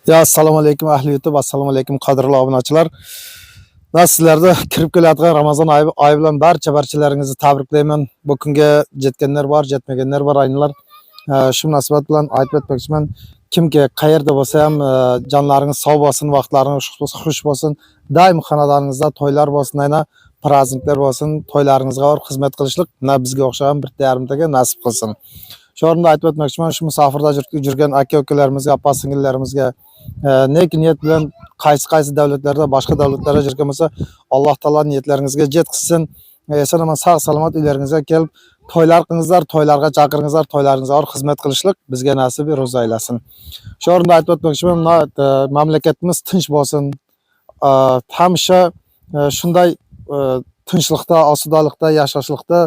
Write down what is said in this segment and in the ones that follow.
Ya assalomu alaykum ahli YouTube, assalomu alaykum qadrli obunachilar. Sizlarda kirib kelayotgan Ramazon oyi bilan barchalaringizni tabriklayman. Bu kunga jetganlar bor, jetmaganlar bor aynilar. Shu munosabat bilan aytib o'tmoqchiman. Kimki qayerda bo'lsa ham jonlaringiz sog' bo'lsin, vaqtlaringiz xush bo'lsin. Doim xonadoningizda to'ylar bo'lsin, ayna prazdniklar bo'lsin, to'ylaringizga xizmat qilishlik bizga o'xshagan bir yarimtaga nasib qilsin. Shu o'rinda aytib o'tmoqchiman, shu musofirda yurgan aka-ukalarimizga, opa-singillarimizga niyat bilan qaysi davlatlarda, boshqa davlatlarda yurgan bo'lsa, Alloh taolo niyatlaringizga yetkazsin. Eson-omon sog' salomat uylaringizga kelib to'ylar qilingizlar, to'ylarga chaqiringizlar, to'ylaringizga xizmat qilishlik bizga nasib ro'za aylasin. Shu o'rinda aytib o'tmoqchiman, mamlakatimiz tinch bo'lsin. Hamisha shunday tinchlikda, osudalikda, yashashlikda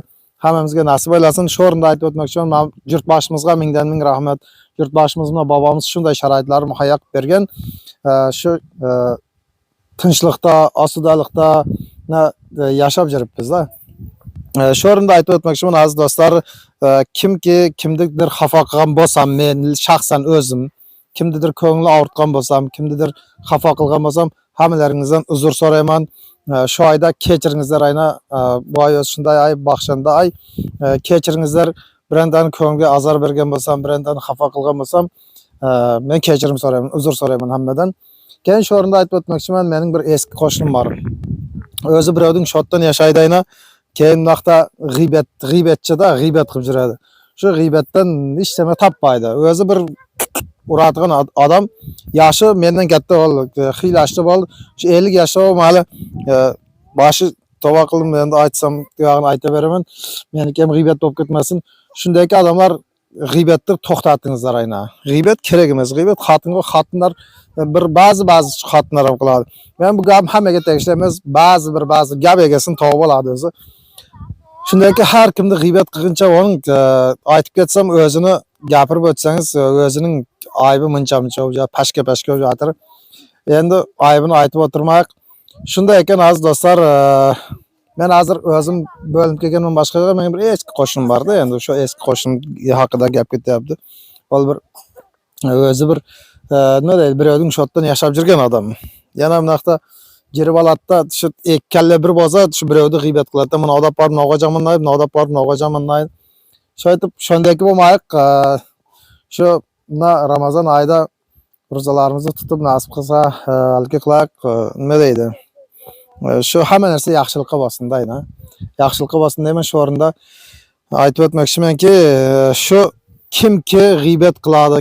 hammamizga nasib aylasin. Shu o'rinda aytib o'tmoqchiman, yurtboshimizga mingdan ming rahmat. Yurtboshimizning bobomiz shunday sharoitlarni muhayyo qilib bergan. Shu tinchlikda, osudalikda yashab yuribmiz-da. Shu o'rinda aytib o'tmoqchiman, aziz do'stlar, kimki kimnidir xafa qilgan bo'lsam, men shaxsan o'zim kimnidir ko'ngli og'ritgan bo'lsam, kimnidir xafa qilgan bo'lsam, hammalaringizdan uzr so'rayman. Shu oyda kechiringizlar, ayna bu oy shunday oy, baxshanda oy. Kechiringizlar, birondan ko'ngilga azor bergan bo'lsam, birondan xafa qilgan bo'lsam, men kechirim so'rayman, uzr so'rayman hammadan. Keyin shu o'rinda aytib o'tmoqchiman, mening bir eski qo'shnim bor. O'zi birovning shotdan yashaydi ayna. Keyin vaqtda g'iybatchida g'iybat qilib yuradi. Shu g'iybatdan hech nima topmaydi. O'zi bir uradigan odam, yoshi mendan katta bo'ldi, xil yoshda bo'ldi. Shu 50 yoshda hali boshi tova qilib endi aytsam, tuyog'ini ayta beraman. Meniki ham g'iybat bo'lib ketmasin. Shunday odamlar g'iybatni to'xtatingizlar ayna. G'iybat kerak emas. G'iybat xotinlar bir ba'zi xotinlar ham qiladi. Men bu gap hammaga tegishli emas. Ba'zi gap egasini topib oladi o'zi. Shunday har kimni g'iybat qilguncha uning aytib ketsam, o'zini gapirib o'tsangiz, o'zining aybi muncha-muncha pashka o'jatir. Endi aybini aytib o'tirmayq. Shunday ekan aziz do'stlar, men hozir o'zim bo'linib kelganman, boshqaga men bir eski qo'shnim bor-da, endi shu eski qo'shnim haqida gap ketyapti. Ol bir o'zi bir nima deydi, birovning shotdan yashab yurgan odam. Yana bunaqda jirib oladida, shu ikkalla bir bo'lsa, shu birovni g'iybat qiladi. Mana odab borib nog'ajaman deydi, odab borib nog'ajaman deydi. Shu aytib, shundayki bo'lmayq. Shu Ramazon oyida ro'zalarimizni tutib nasib qilsa, halqa qilaq, nima deydi? Shu hamma narsa yaxshilikqa bo'lsin deydi. Yaxshilikqa bo'lsin deyman. Shu o'rinda aytib o'tmoqchimanki, shu kimki g'iybat qiladi,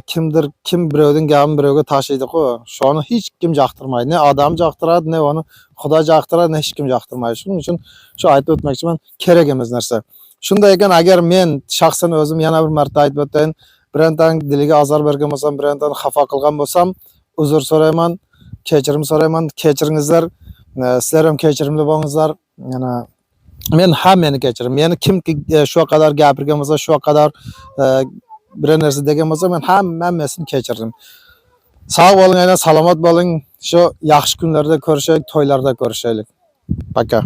kim birovning gapini birovga tashlaydi-ku, shuni hech kim yoqtirmaydi. Ne odam yoqtiradi, ne uni Xudo yoqtiradi, ne hech kim yoqtirmaydi. Shuning uchun shu aytib o'tmoqchiman, kerak emas narsa. Shunday ekan, agar men shaxsan o'zim yana bir marta aytib o'tayin, birondan diliga azor bergan bo'lsam, birondan xafa qilgan bo'lsam, uzr so'rayman, kechirim so'rayman, kechiringizlar. Sizlar ham kechirimli bo'lingizlar. Yana men hammani kechirim. Meni kimki shu qadar gapirgan bo'lsa, shu qadar bir narsa degan bo'lsa, men hammasini kechirdim. Sog' bo'ling, ayna salomat bo'ling. Shu yaxshi kunlarda ko'rishaylik, to'ylarda ko'rishaylik. Paka.